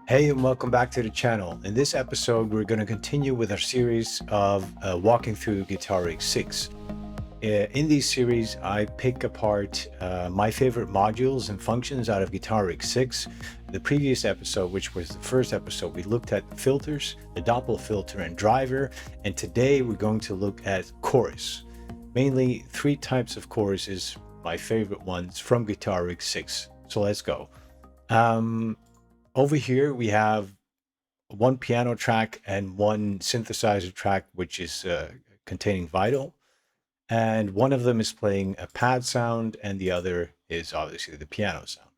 Hey, and welcome back to the channel. In this episode, we're going to continue with our series of walking through Guitar Rig 6. In these series, I pick apart my favorite modules and functions out of Guitar Rig 6. The previous episode, which was the first episode, we looked at filters, the Doppel filter and driver, and today we're going to look at chorus. Mainly three types of choruses, my favorite ones from Guitar Rig 6. So let's go. Over here we have one piano track and one synthesizer track, which is containing Vital. And one of them is playing a pad sound and the other is obviously the piano sound.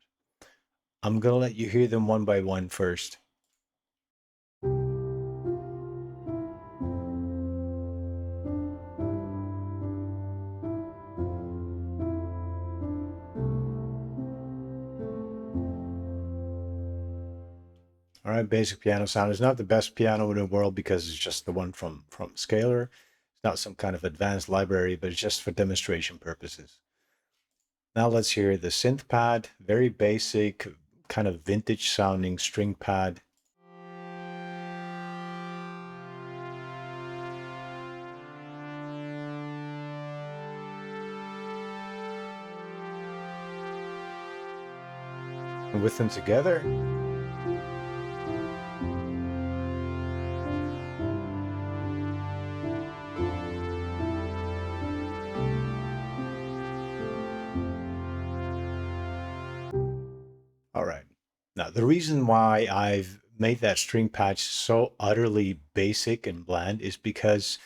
I'm going to let you hear them one by one first. All right, basic piano sound is not the best piano in the world because it's just the one from Scalar. It's not some kind of advanced library, but it's just for demonstration purposes. Now let's hear the synth pad, very basic, kind of vintage sounding string pad. And with them together, all right. Now, the reason why I've made that string patch so utterly basic and bland is because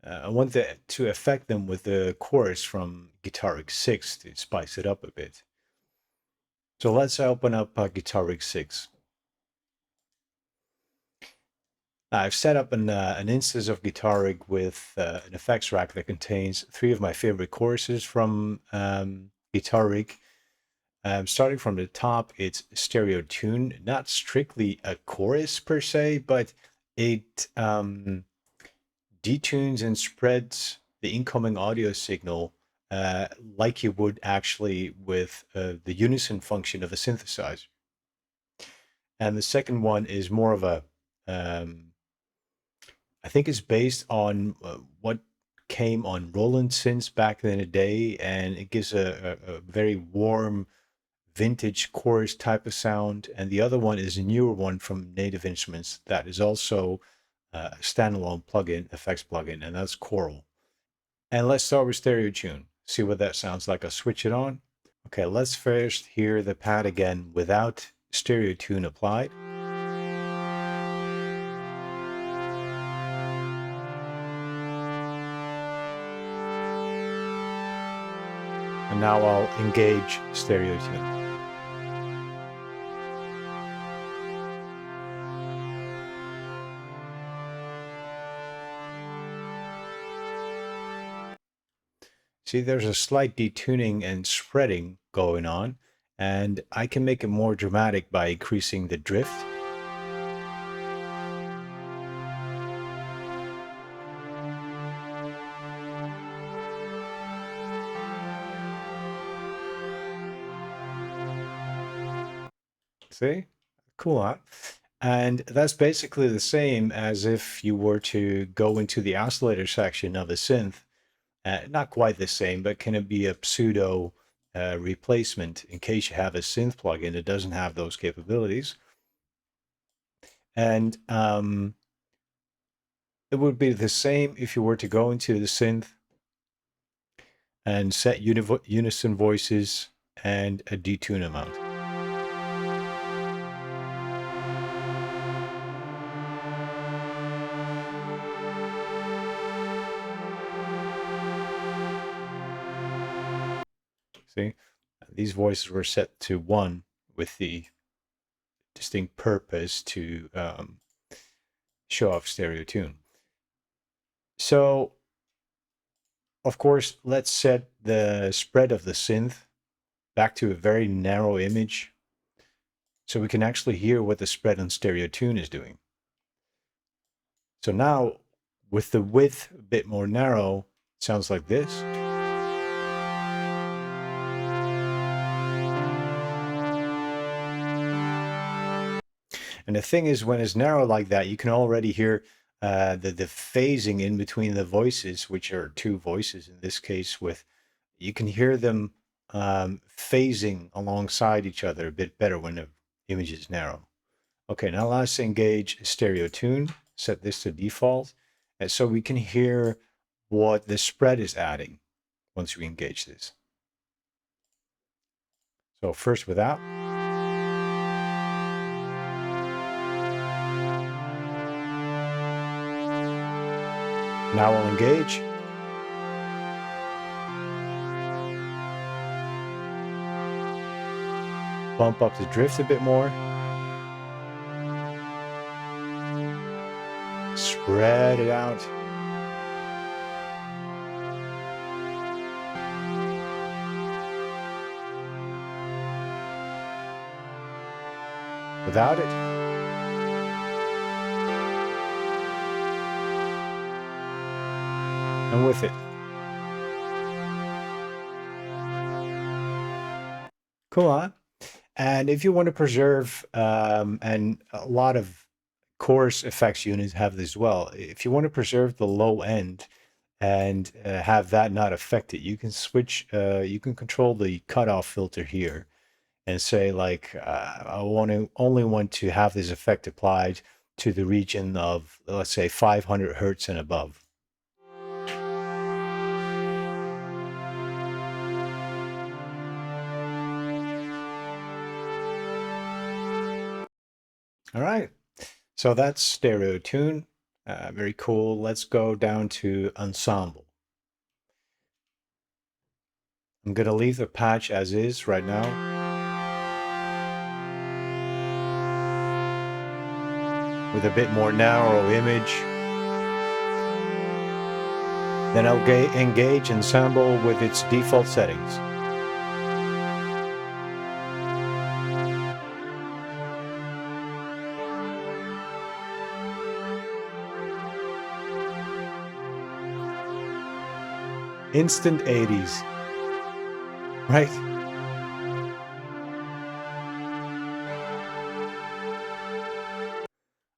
I want to affect them with the chorus from Guitar Rig 6 to spice it up a bit. So let's open up Guitar Rig 6. Now, I've set up an instance of Guitar Rig with an effects rack that contains three of my favorite choruses from Guitar Rig. Starting from the top, it's stereo tune, not strictly a chorus per se, but it detunes and spreads the incoming audio signal like you would actually with the unison function of a synthesizer. And the second one is more of a, I think it's based on what came on Roland synths back in the day, and it gives a very warm, vintage chorus type of sound. And the other one is a newer one from Native Instruments that is also a standalone plugin, effects plugin, and that's Choral. And let's start with stereo tune. See what that sounds like. I'll switch it on. Okay, let's first hear the pad again without stereo tune applied. And now I'll engage stereo tune. See, there's a slight detuning and spreading going on, and I can make it more dramatic by increasing the drift. See? Cool, huh? And that's basically the same as if you were to go into the oscillator section of a synth. Not quite the same, but can it be a pseudo replacement in case you have a synth plugin that doesn't have those capabilities? And it would be the same if you were to go into the synth and set unison voices and a detune amount. See, these voices were set to 1 with the distinct purpose to show off stereo tune. So, of course, let's set the spread of the synth back to a very narrow image so we can actually hear what the spread on stereo tune is doing. So now, with the width a bit more narrow, it sounds like this. And the thing is, when it's narrow like that, you can already hear the phasing in between the voices, which are two voices in this case. You can hear them phasing alongside each other a bit better when the image is narrow. Okay, now let's engage stereo tune. Set this to default, and so we can hear what the spread is adding once we engage this. So first without. Now we'll engage. Bump up the drift a bit more. Spread it out. Without it. And with it. Cool, huh? And if you want to preserve, and a lot of chorus effects units have this as well, if you want to preserve the low end and have that not affected, you can switch, you can control the cutoff filter here and say like, I only want to have this effect applied to the region of, let's say, 500 hertz and above. All right, so that's stereo tune. Very cool. Let's go down to Ensemble. I'm going to leave the patch as is right now. With a bit more narrow image. Then I'll engage Ensemble with its default settings. Instant 80s, right?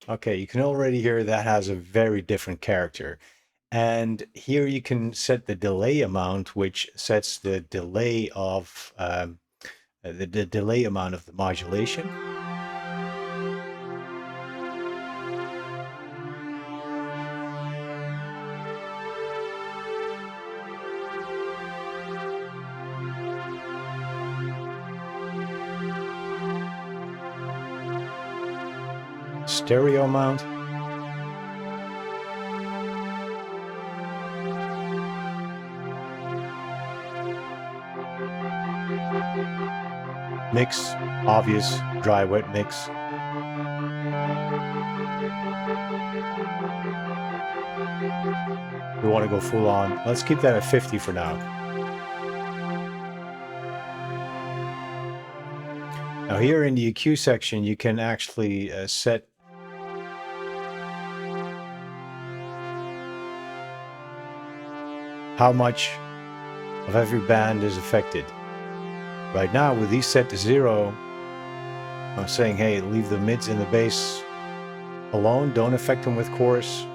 Okay, you can already hear that has a very different character. And here you can set the delay amount, which sets the delay of the delay amount of the modulation. Stereo amount. Mix, obvious, dry, wet mix. We want to go full on. Let's keep that at 50 for now. Now here in the EQ section, you can actually set how much of every band is affected. Right now, with these set to 0, I'm saying, hey, leave the mids and the bass alone. Don't affect them with chorus,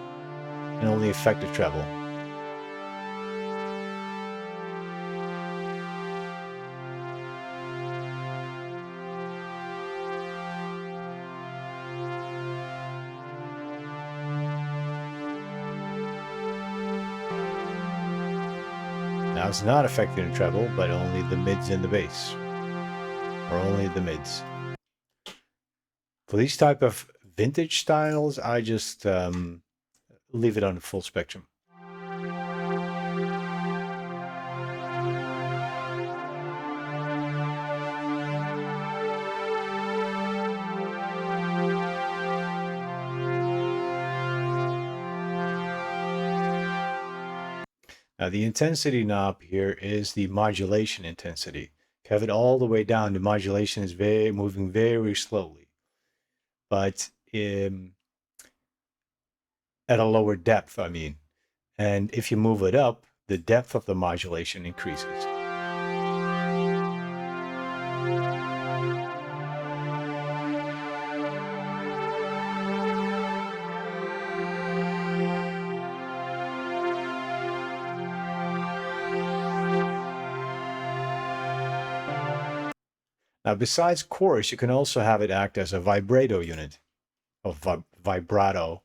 and only affect the treble. Now it's not affecting the treble, but only the mids and the bass, or only the mids. For these type of vintage styles, I just leave it on the full spectrum. Now the intensity knob here is the modulation intensity. If you have it all the way down, the modulation is moving very slowly. But at a lower depth, I mean. And if you move it up, the depth of the modulation increases. Now, besides chorus, you can also have it act as a vibrato unit, or vibrato.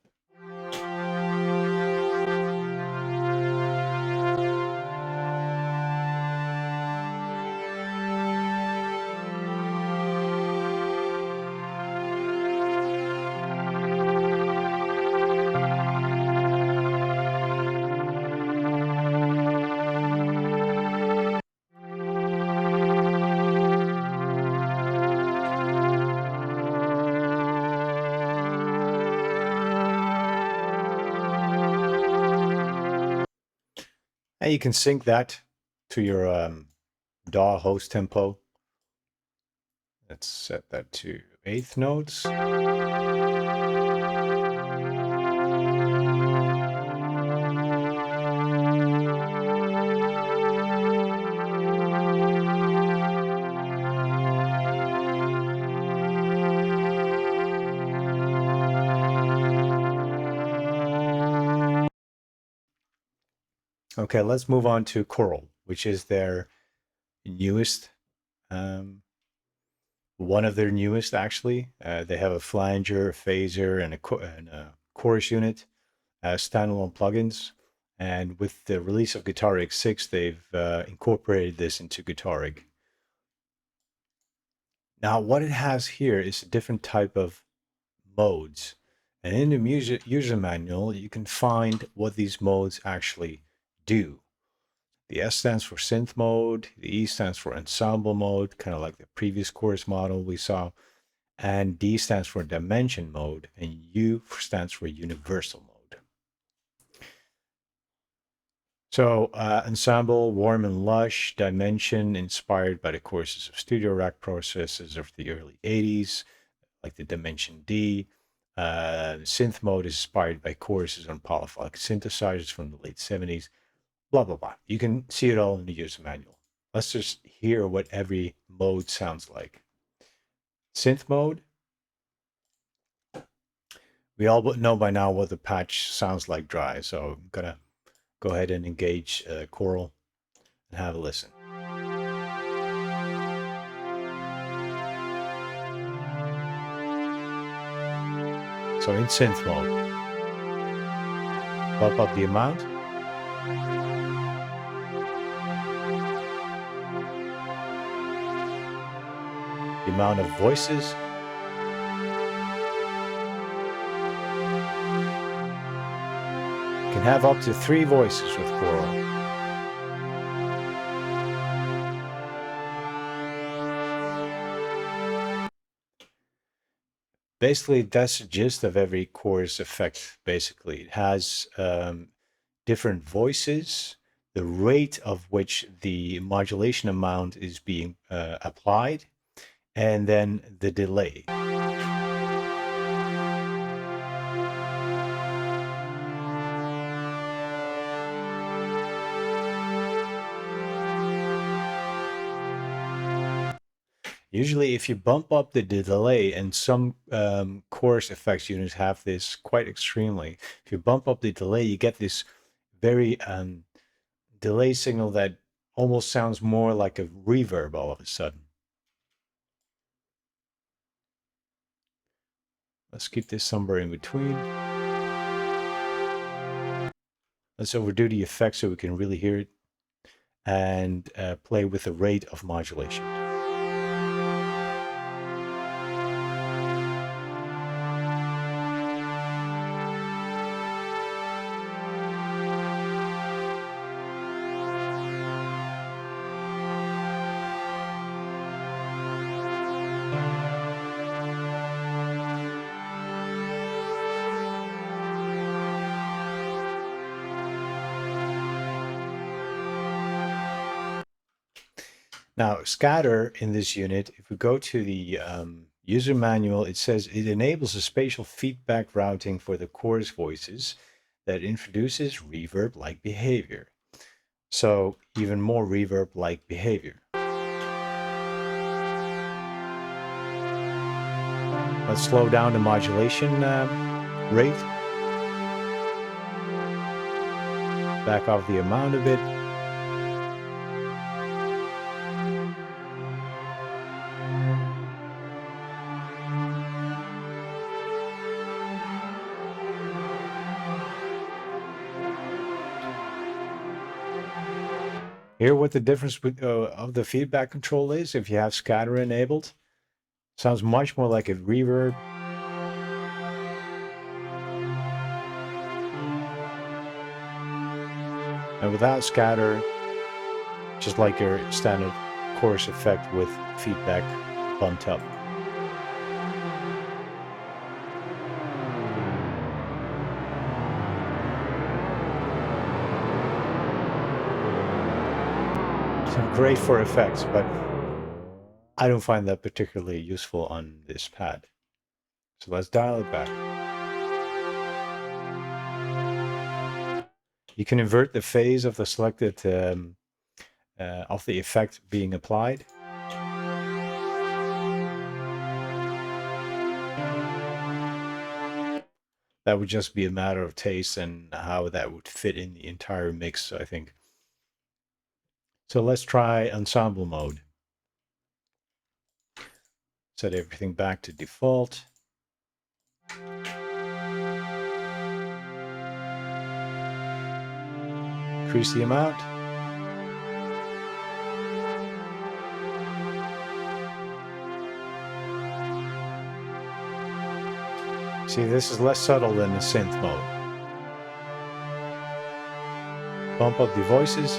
And you can sync that to your DAW host tempo. Let's set that to eighth notes. Okay, let's move on to choral, which is their newest, one of their newest actually. They have a flanger, a phaser, and a chorus unit as standalone plugins. And with the release of Guitar Rig 6, they've incorporated this into Guitar Rig. Now, what it has here is a different type of modes. And in the user manual, you can find what these modes actually do. The S stands for synth mode, the E stands for ensemble mode, kind of like the previous chorus model we saw, and D stands for dimension mode, and U stands for universal mode. So ensemble, warm and lush, dimension, inspired by the courses of studio rack processes of the early 80s, like the Dimension D. Synth mode is inspired by courses on polyphonic synthesizers from the late 70s. Blah, blah, blah. You can see it all in the user manual. Let's just hear what every mode sounds like. Synth mode. We all know by now what the patch sounds like dry, so I'm going to go ahead and engage choral and have a listen. So in synth mode, bump up the amount. The amount of voices. You can have up to 3 voices with choral. Basically, that's the gist of every chorus effect, basically. It has different voices, the rate of which the modulation amount is being applied, and then the delay. Usually, if you bump up the delay, and some chorus effects units have this quite extremely, if you bump up the delay, you get this very delay signal that almost sounds more like a reverb all of a sudden. Let's keep this somewhere in between. Let's overdo the effect so we can really hear it, and play with the rate of modulation. Now, scatter in this unit, if we go to the user manual, it says it enables a spatial feedback routing for the chorus voices that introduces reverb-like behavior. So even more reverb-like behavior. Let's slow down the modulation rate. Back off the amount a bit. Hear what the difference of the feedback control is if you have scatter enabled? Sounds much more like a reverb. And without scatter, just like your standard chorus effect with feedback bumped up. So great for effects, but I don't find that particularly useful on this pad. So let's dial it back. You can invert the phase of the selected of the effect being applied. That would just be a matter of taste and how that would fit in the entire mix, I think. So let's try ensemble mode. Set everything back to default. Increase the amount. See, this is less subtle than the synth mode. Bump up the voices.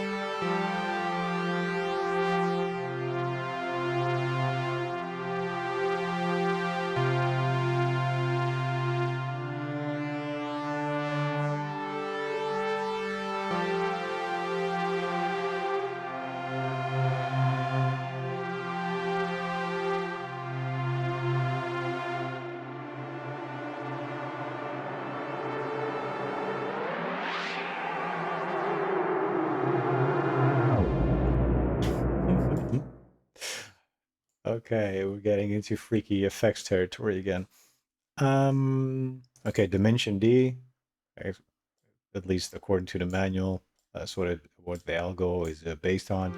Okay, we're getting into freaky effects territory again. Okay, Dimension D, at least according to the manual, that's what the algo is based on.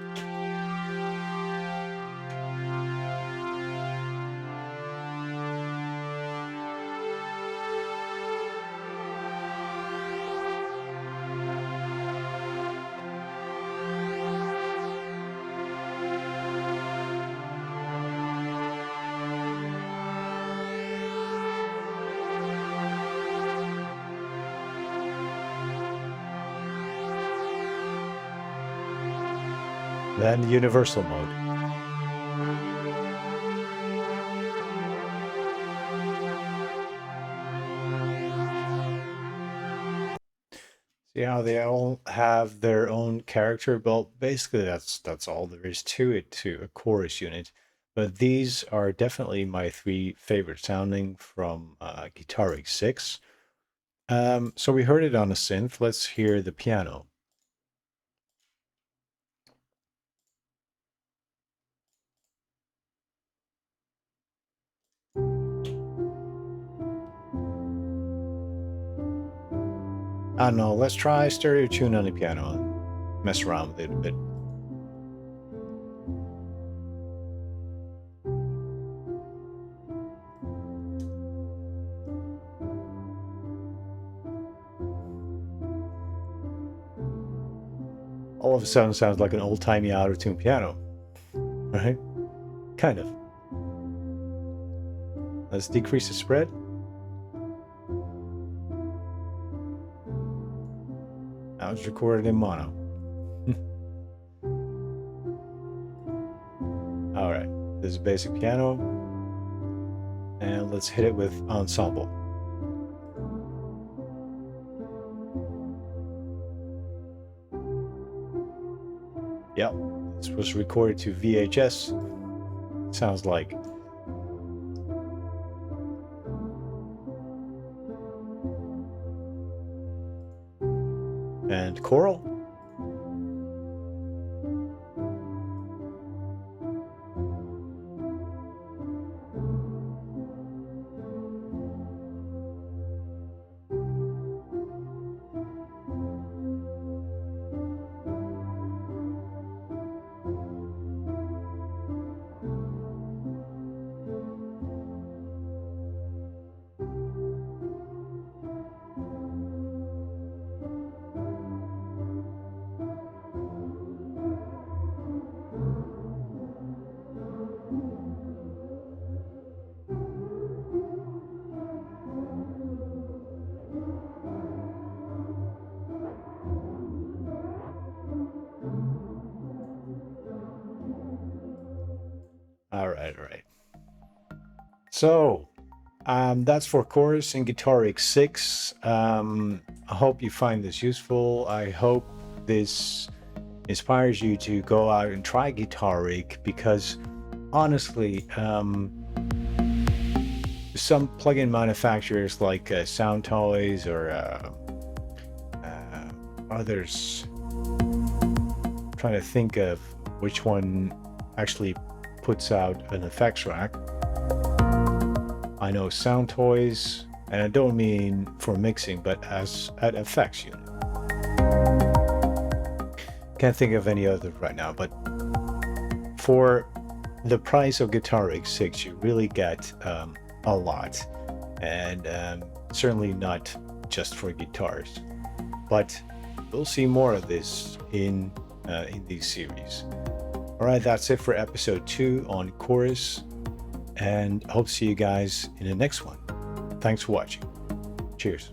Then universal mode. See how they all have their own character? Well, basically that's all there is to it, to a chorus unit. But these are definitely my three favorite sounding from Guitaric 6. So we heard it on a synth. Let's hear the piano. I don't know, let's try stereo tune on the piano and mess around with it a bit. All of a sudden sounds like an old-timey auto-tune piano, right? Kind of. Let's decrease the spread. Now it's recorded in mono. All right, this is basic piano. And let's hit it with ensemble. Yep, this was recorded to VHS. Sounds like. And choral. So that's for chorus and Guitar Rig 6. I hope you find this useful. I hope this inspires you to go out and try Guitar Rig, because honestly, some plugin manufacturers like Sound Toys or others, I'm trying to think of which one actually puts out an effects rack. I know Sound Toys, and I don't mean for mixing, but as an effects unit. Can't think of any other right now, but for the price of Guitar Rig 6, you really get a lot, and certainly not just for guitars. But we'll see more of this in these series. All right, that's it for episode 2 on chorus, and I hope to see you guys in the next one. Thanks for watching. Cheers.